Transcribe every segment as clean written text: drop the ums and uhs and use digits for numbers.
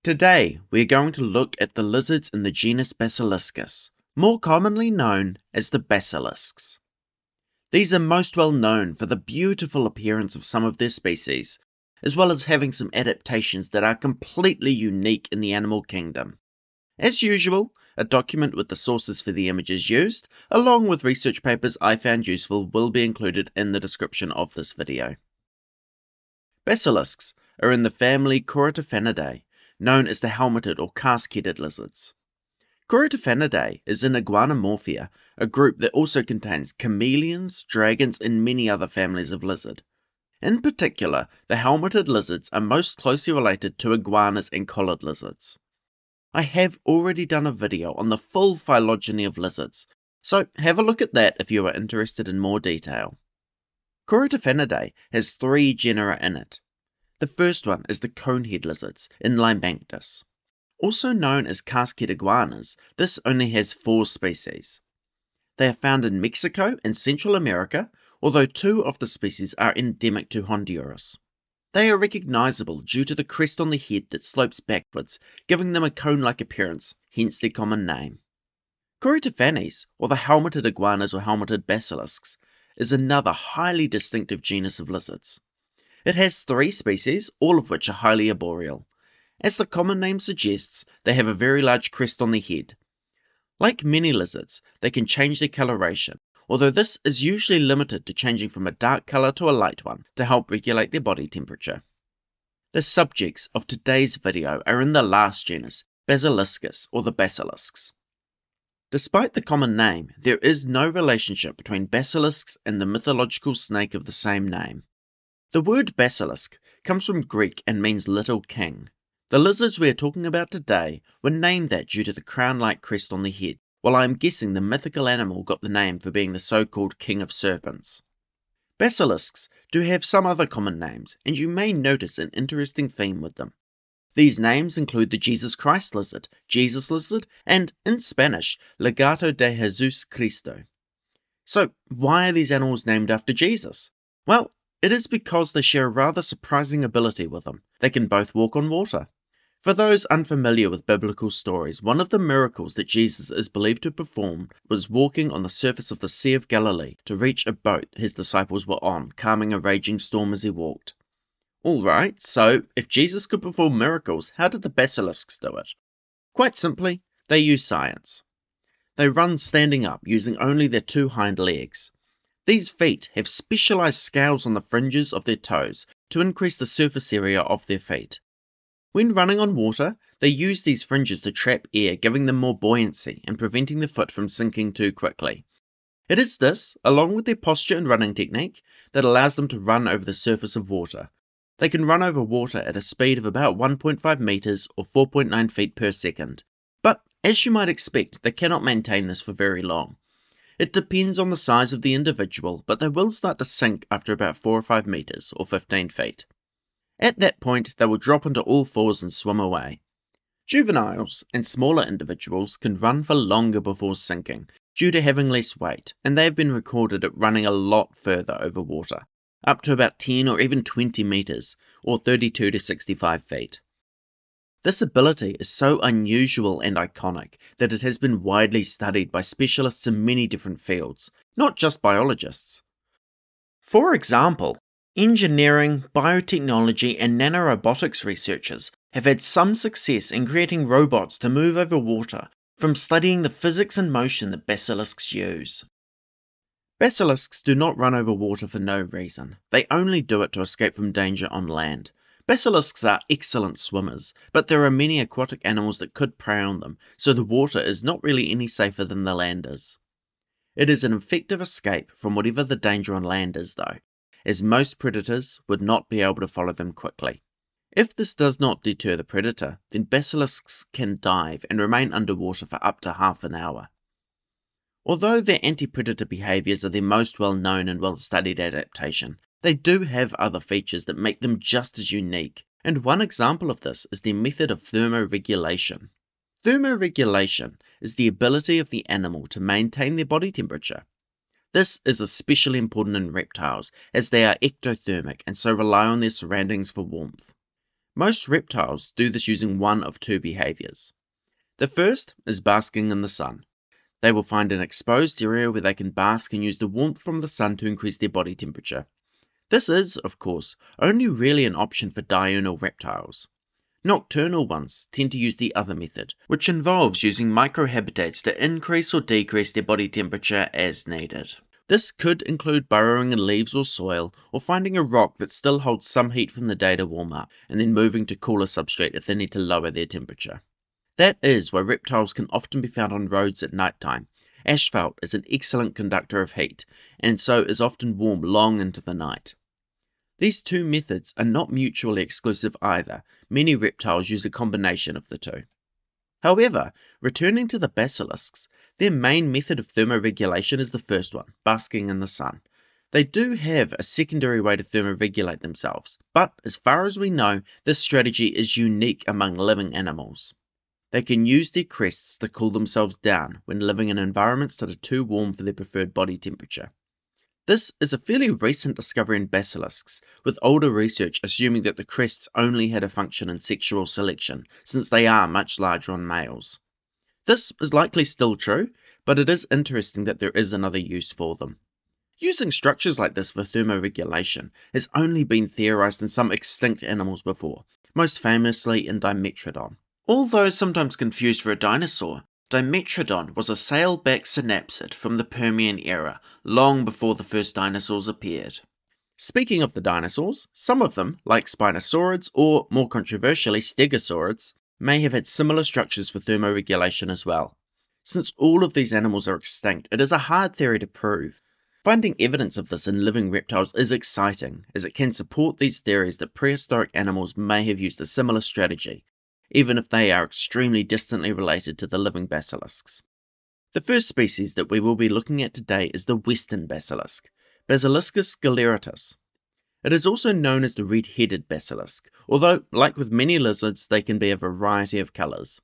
Today, we're going to look at the lizards in the genus Basiliscus, more commonly known as the basilisks. These are most well known for the beautiful appearance of some of their species, as well as having some adaptations that are completely unique in the animal kingdom. As usual, a document with the sources for the images used, along with research papers I found useful, will be included in the description of this video. Basilisks are in the family Corytophanidae, known as the helmeted or casquetted lizards. Corytophanidae is in Iguanomorphia, a group that also contains chameleons, dragons, and many other families of lizard. In particular, the helmeted lizards are most closely related to iguanas and collared lizards. I have already done a video on the full phylogeny of lizards, so have a look at that if you are interested in more detail. Corytophanidae has 3 genera in it. The first one is the conehead lizards in Limbactus. Also known as casquet iguanas, this only has 4 species. They are found in Mexico and Central America, although 2 of the species are endemic to Honduras. They are recognizable due to the crest on the head that slopes backwards, giving them a cone-like appearance, hence their common name. Corytophanes, or the helmeted iguanas or helmeted basilisks, is another highly distinctive genus of lizards. It has 3 species, all of which are highly arboreal. As the common name suggests, they have a very large crest on their head. Like many lizards, they can change their coloration, although this is usually limited to changing from a dark color to a light one to help regulate their body temperature. The subjects of today's video are in the last genus, Basiliscus or the basilisks. Despite the common name, there is no relationship between basilisks and the mythological snake of the same name. The word basilisk comes from Greek and means little king. The lizards we are talking about today were named that due to the crown-like crest on the head, while I am guessing the mythical animal got the name for being the so-called king of serpents. Basilisks do have some other common names, and you may notice an interesting theme with them. These names include the Jesus Christ lizard, Jesus lizard, and, in Spanish, Legato de Jesus Cristo. So, why are these animals named after Jesus? Well, it is because they share a rather surprising ability with them. They can both walk on water. For those unfamiliar with biblical stories, one of the miracles that Jesus is believed to perform was walking on the surface of the Sea of Galilee to reach a boat his disciples were on, calming a raging storm as he walked. Alright, so if Jesus could perform miracles, how did the basilisks do it? Quite simply, they use science. They run standing up, using only their 2 hind legs. These feet have specialized scales on the fringes of their toes to increase the surface area of their feet. When running on water, they use these fringes to trap air, giving them more buoyancy and preventing the foot from sinking too quickly. It is this, along with their posture and running technique, that allows them to run over the surface of water. They can run over water at a speed of about 1.5 meters or 4.9 feet per second. But, as you might expect, they cannot maintain this for very long. It depends on the size of the individual, but they will start to sink after about 4 or 5 meters, or 15 feet. At that point, they will drop onto all fours and swim away. Juveniles and smaller individuals can run for longer before sinking, due to having less weight, and they have been recorded at running a lot further over water, up to about 10 or even 20 meters, or 32 to 65 feet. This ability is so unusual and iconic that it has been widely studied by specialists in many different fields, not just biologists. For example, engineering, biotechnology, and nanorobotics researchers have had some success in creating robots to move over water from studying the physics and motion that basilisks use. Basilisks do not run over water for no reason. They only do it to escape from danger on land. Basilisks are excellent swimmers, but there are many aquatic animals that could prey on them, so the water is not really any safer than the land is. It is an effective escape from whatever the danger on land is though, as most predators would not be able to follow them quickly. If this does not deter the predator, then basilisks can dive and remain underwater for up to half an hour. Although their anti-predator behaviors are their most well-known and well-studied adaptation, they do have other features that make them just as unique, and one example of this is their method of thermoregulation. Thermoregulation is the ability of the animal to maintain their body temperature. This is especially important in reptiles, as they are ectothermic and so rely on their surroundings for warmth. Most reptiles do this using one of two behaviors. The first is basking in the sun. They will find an exposed area where they can bask and use the warmth from the sun to increase their body temperature. This is, of course, only really an option for diurnal reptiles. Nocturnal ones tend to use the other method, which involves using microhabitats to increase or decrease their body temperature as needed. This could include burrowing in leaves or soil, or finding a rock that still holds some heat from the day to warm up, and then moving to cooler substrate if they need to lower their temperature. That is why reptiles can often be found on roads at night time. Asphalt is an excellent conductor of heat, and so is often warm long into the night. These two methods are not mutually exclusive either. Many reptiles use a combination of the two. However, returning to the basilisks, their main method of thermoregulation is the first one, basking in the sun. They do have a secondary way to thermoregulate themselves, but as far as we know, this strategy is unique among living animals. They can use their crests to cool themselves down when living in environments that are too warm for their preferred body temperature. This is a fairly recent discovery in basilisks, with older research assuming that the crests only had a function in sexual selection, since they are much larger on males. This is likely still true, but it is interesting that there is another use for them. Using structures like this for thermoregulation has only been theorized in some extinct animals before, most famously in Dimetrodon. Although sometimes confused for a dinosaur, Dimetrodon was a sailback synapsid from the Permian era, long before the first dinosaurs appeared. Speaking of the dinosaurs, some of them, like Spinosaurids or, more controversially, Stegosaurids, may have had similar structures for thermoregulation as well. Since all of these animals are extinct, it is a hard theory to prove. Finding evidence of this in living reptiles is exciting, as it can support these theories that prehistoric animals may have used a similar strategy, even if they are extremely distantly related to the living basilisks. The first species that we will be looking at today is the western basilisk, Basiliscus galeritus. It is also known as the red-headed basilisk, although, like with many lizards, they can be a variety of colours.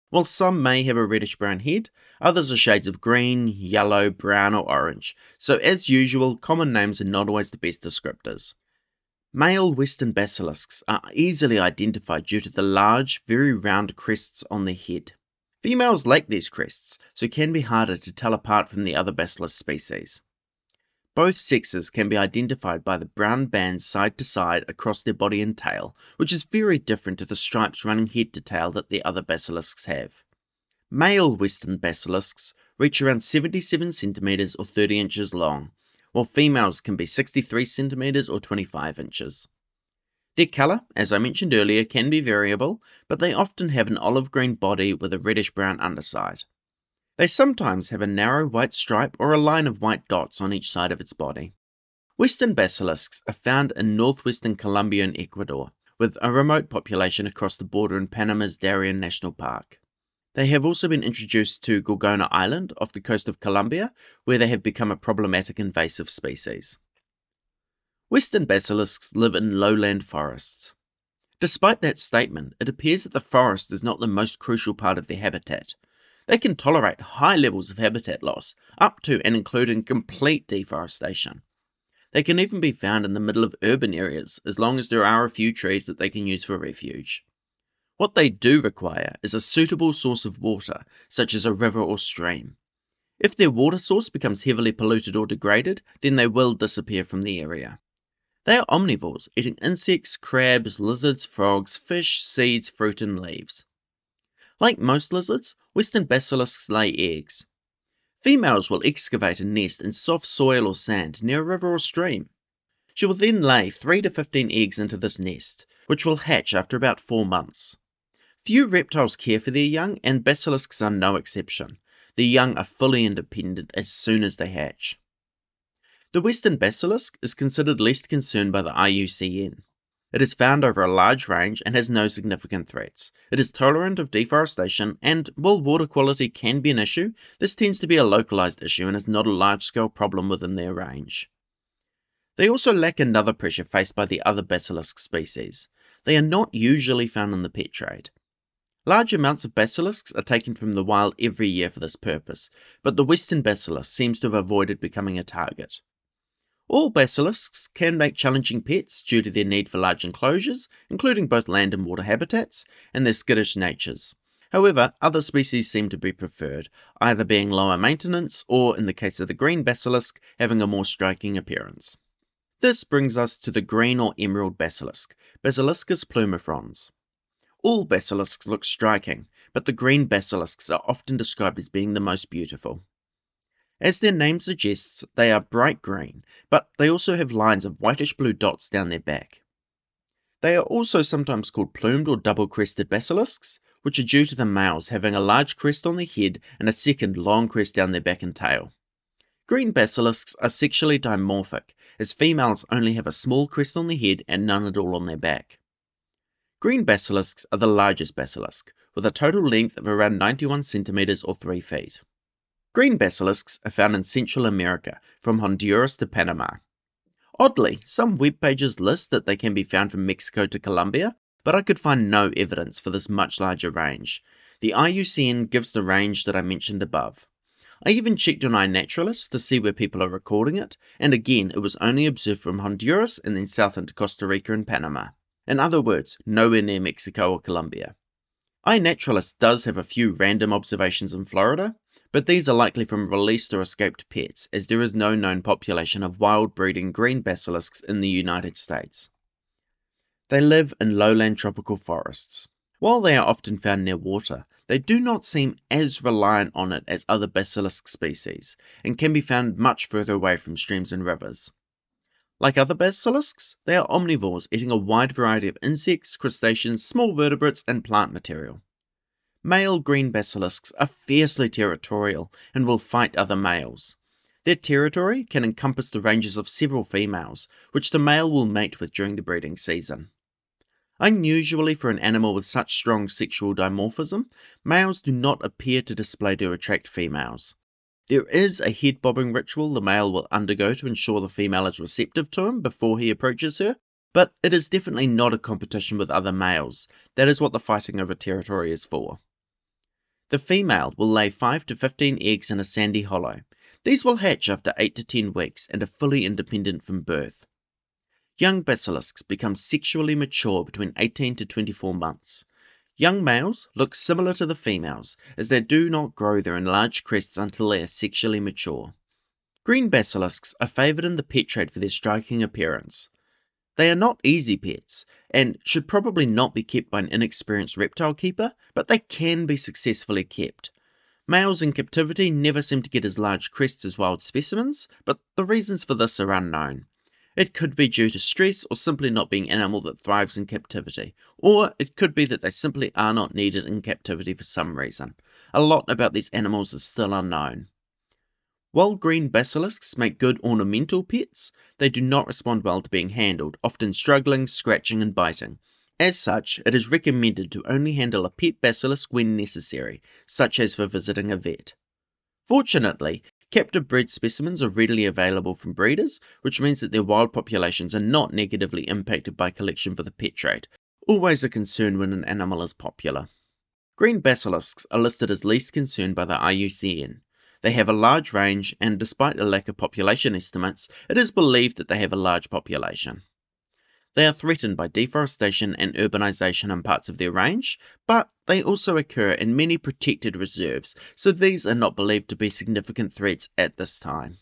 While some may have a reddish-brown head, others are shades of green, yellow, brown or orange, so as usual, common names are not always the best descriptors. Male western basilisks are easily identified due to the large, very round crests on their head. Females lack these crests, so can be harder to tell apart from the other basilisk species. Both sexes can be identified by the brown bands side to side across their body and tail, which is very different to the stripes running head to tail that the other basilisks have. Male western basilisks reach around 77 cm or 30 inches long, while females can be 63 cm or 25 inches. Their colour, as I mentioned earlier, can be variable, but they often have an olive-green body with a reddish-brown underside. They sometimes have a narrow white stripe or a line of white dots on each side of its body. Western basilisks are found in northwestern Colombia and Ecuador, with a remote population across the border in Panama's Darien National Park. They have also been introduced to Gorgona Island off the coast of Colombia, where they have become a problematic invasive species. Western basilisks live in lowland forests. Despite that statement, it appears that the forest is not the most crucial part of their habitat. They can tolerate high levels of habitat loss, up to and including complete deforestation. They can even be found in the middle of urban areas, as long as there are a few trees that they can use for refuge. What they do require is a suitable source of water, such as a river or stream. If their water source becomes heavily polluted or degraded, then they will disappear from the area. They are omnivores, eating insects, crabs, lizards, frogs, fish, seeds, fruit, and leaves. Like most lizards, western basilisks lay eggs. Females will excavate a nest in soft soil or sand near a river or stream. She will then lay 3 to 15 eggs into this nest, which will hatch after about 4 months. Few reptiles care for their young, and basilisks are no exception. The young are fully independent as soon as they hatch. The western basilisk is considered least concerned by the IUCN. It is found over a large range and has no significant threats. It is tolerant of deforestation, and while water quality can be an issue, this tends to be a localized issue and is not a large-scale problem within their range. They also lack another pressure faced by the other basilisk species. They are not usually found in the pet trade. Large amounts of basilisks are taken from the wild every year for this purpose, but the western basilisk seems to have avoided becoming a target. All basilisks can make challenging pets due to their need for large enclosures, including both land and water habitats, and their skittish natures. However, other species seem to be preferred, either being lower maintenance or, in the case of the green basilisk, having a more striking appearance. This brings us to the green or emerald basilisk, Basiliscus plumifrons. All basilisks look striking, but the green basilisks are often described as being the most beautiful. As their name suggests, they are bright green, but they also have lines of whitish-blue dots down their back. They are also sometimes called plumed or double-crested basilisks, which are due to the males having a large crest on their head and a second long crest down their back and tail. Green basilisks are sexually dimorphic, as females only have a small crest on their head and none at all on their back. Green basilisks are the largest basilisk, with a total length of around 91 centimeters or 3 feet. Green basilisks are found in Central America, from Honduras to Panama. Oddly, some web pages list that they can be found from Mexico to Colombia, but I could find no evidence for this much larger range. The IUCN gives the range that I mentioned above. I even checked on iNaturalist to see where people are recording it, and again it was only observed from Honduras and then south into Costa Rica and Panama. In other words, nowhere near Mexico or Colombia. iNaturalist does have a few random observations in Florida, but these are likely from released or escaped pets, as there is no known population of wild breeding green basilisks in the United States. They live in lowland tropical forests. While they are often found near water, they do not seem as reliant on it as other basilisk species, and can be found much further away from streams and rivers. Like other basilisks, they are omnivores, eating a wide variety of insects, crustaceans, small vertebrates, and plant material. Male green basilisks are fiercely territorial and will fight other males. Their territory can encompass the ranges of several females, which the male will mate with during the breeding season. Unusually for an animal with such strong sexual dimorphism, males do not appear to display to attract females. There is a head-bobbing ritual the male will undergo to ensure the female is receptive to him before he approaches her, but it is definitely not a competition with other males. That is what the fighting over territory is for. The female will lay 5 to 15 eggs in a sandy hollow. These will hatch after 8 to 10 weeks and are fully independent from birth. Young basilisks become sexually mature between 18 to 24 months. Young males look similar to the females, as they do not grow their enlarged crests until they are sexually mature. Green basilisks are favoured in the pet trade for their striking appearance. They are not easy pets, and should probably not be kept by an inexperienced reptile keeper, but they can be successfully kept. Males in captivity never seem to get as large crests as wild specimens, but the reasons for this are unknown. It could be due to stress or simply not being an animal that thrives in captivity, or it could be that they simply are not needed in captivity for some reason. A lot about these animals is still unknown. While green basilisks make good ornamental pets, they do not respond well to being handled, often struggling, scratching and biting. As such, it is recommended to only handle a pet basilisk when necessary, such as for visiting a vet. Fortunately, captive bred specimens are readily available from breeders, which means that their wild populations are not negatively impacted by collection for the pet trade, always a concern when an animal is popular. Green basilisks are listed as least concern by the IUCN. They have a large range, and despite a lack of population estimates, it is believed that they have a large population. They are threatened by deforestation and urbanization in parts of their range, but they also occur in many protected reserves, so these are not believed to be significant threats at this time.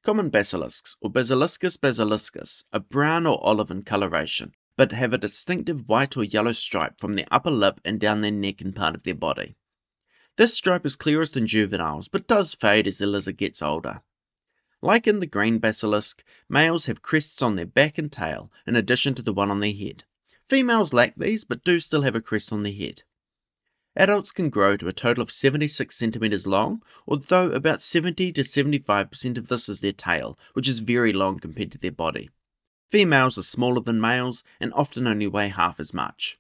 Common basilisks, or Basiliscus basiliscus, are brown or olive in coloration, but have a distinctive white or yellow stripe from their upper lip and down their neck and part of their body. This stripe is clearest in juveniles, but does fade as the lizard gets older. Like in the green basilisk, males have crests on their back and tail, in addition to the one on their head. Females lack these, but do still have a crest on their head. Adults can grow to a total of 76 centimeters long, although about 70 to 75% of this is their tail, which is very long compared to their body. Females are smaller than males, and often only weigh half as much.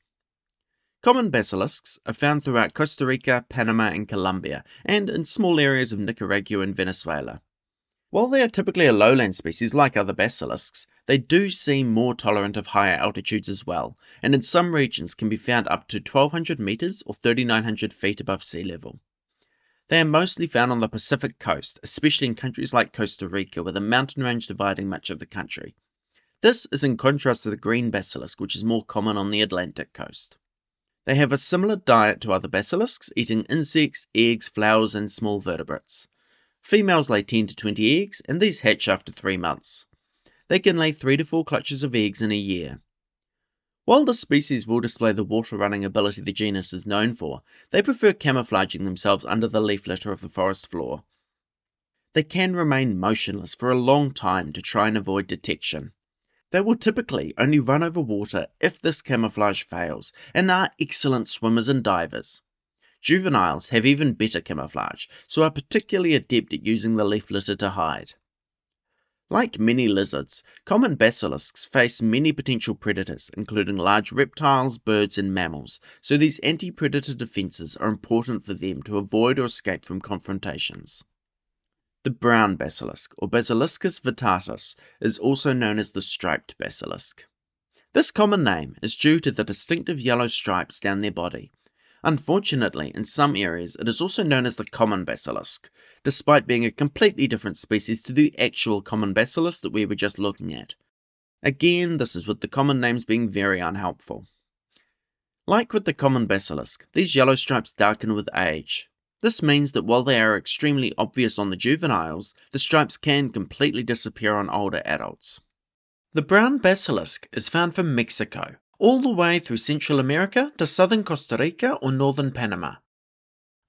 Common basilisks are found throughout Costa Rica, Panama and Colombia, and in small areas of Nicaragua and Venezuela. While they are typically a lowland species like other basilisks, they do seem more tolerant of higher altitudes as well, and in some regions can be found up to 1,200 meters or 3,900 feet above sea level. They are mostly found on the Pacific coast, especially in countries like Costa Rica with a mountain range dividing much of the country. This is in contrast to the green basilisk, which is more common on the Atlantic coast. They have a similar diet to other basilisks, eating insects, eggs, flowers, and small vertebrates. Females lay 10 to 20 eggs, and these hatch after 3 months. They can lay 3 to 4 clutches of eggs in a year. While this species will display the water-running ability the genus is known for, they prefer camouflaging themselves under the leaf litter of the forest floor. They can remain motionless for a long time to try and avoid detection. They will typically only run over water if this camouflage fails, and are excellent swimmers and divers. Juveniles have even better camouflage, so are particularly adept at using the leaf litter to hide. Like many lizards, common basilisks face many potential predators, including large reptiles, birds, and mammals, so these anti-predator defenses are important for them to avoid or escape from confrontations. The brown basilisk, or Basiliscus vittatus, is also known as the striped basilisk. This common name is due to the distinctive yellow stripes down their body. Unfortunately, in some areas it is also known as the common basilisk, despite being a completely different species to the actual common basilisk that we were just looking at. Again, this is with the common names being very unhelpful. Like with the common basilisk, these yellow stripes darken with age. This means that while they are extremely obvious on the juveniles, the stripes can completely disappear on older adults. The brown basilisk is found from Mexico, all the way through Central America to southern Costa Rica or northern Panama.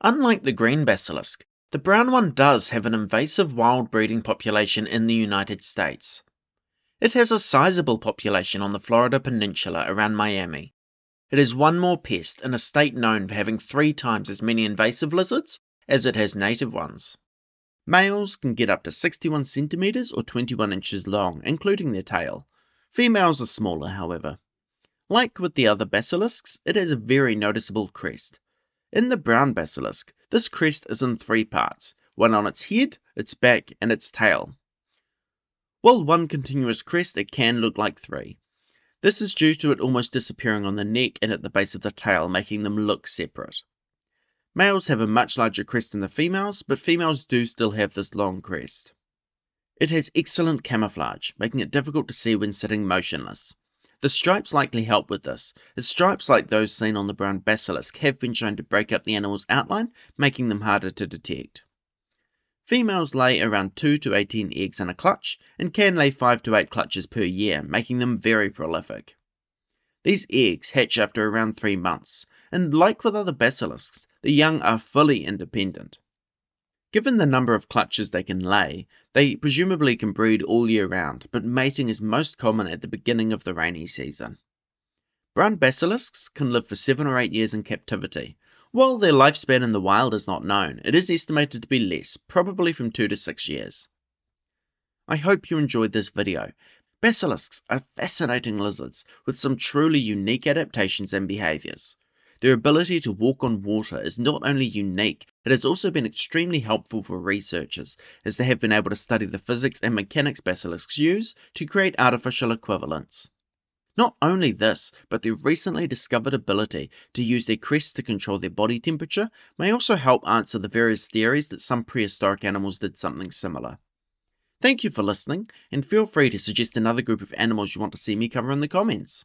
Unlike the green basilisk, the brown one does have an invasive wild breeding population in the United States. It has a sizable population on the Florida Peninsula around Miami. It is one more pest in a state known for having 3 times as many invasive lizards as it has native ones. Males can get up to 61 centimeters or 21 inches long, including their tail. Females are smaller, however. Like with the other basilisks, it has a very noticeable crest. In the brown basilisk, this crest is in 3 parts, one on its head, its back, and its tail. While one continuous crest, it can look like 3. This is due to it almost disappearing on the neck and at the base of the tail, making them look separate. Males have a much larger crest than the females, but females do still have this long crest. It has excellent camouflage, making it difficult to see when sitting motionless. The stripes likely help with this, as stripes like those seen on the brown basilisk have been shown to break up the animal's outline, making them harder to detect. Females lay around 2 to 18 eggs in a clutch, and can lay 5 to 8 clutches per year, making them very prolific. These eggs hatch after around 3 months, and like with other basilisks, the young are fully independent. Given the number of clutches they can lay, they presumably can breed all year round, but mating is most common at the beginning of the rainy season. Brown basilisks can live for 7 or 8 years in captivity. While their lifespan in the wild is not known, it is estimated to be less, probably from 2 to 6 years. I hope you enjoyed this video. Basilisks are fascinating lizards with some truly unique adaptations and behaviors. Their ability to walk on water is not only unique, it has also been extremely helpful for researchers, as they have been able to study the physics and mechanics basilisks use to create artificial equivalents. Not only this, but their recently discovered ability to use their crests to control their body temperature may also help answer the various theories that some prehistoric animals did something similar. Thank you for listening, and feel free to suggest another group of animals you want to see me cover in the comments.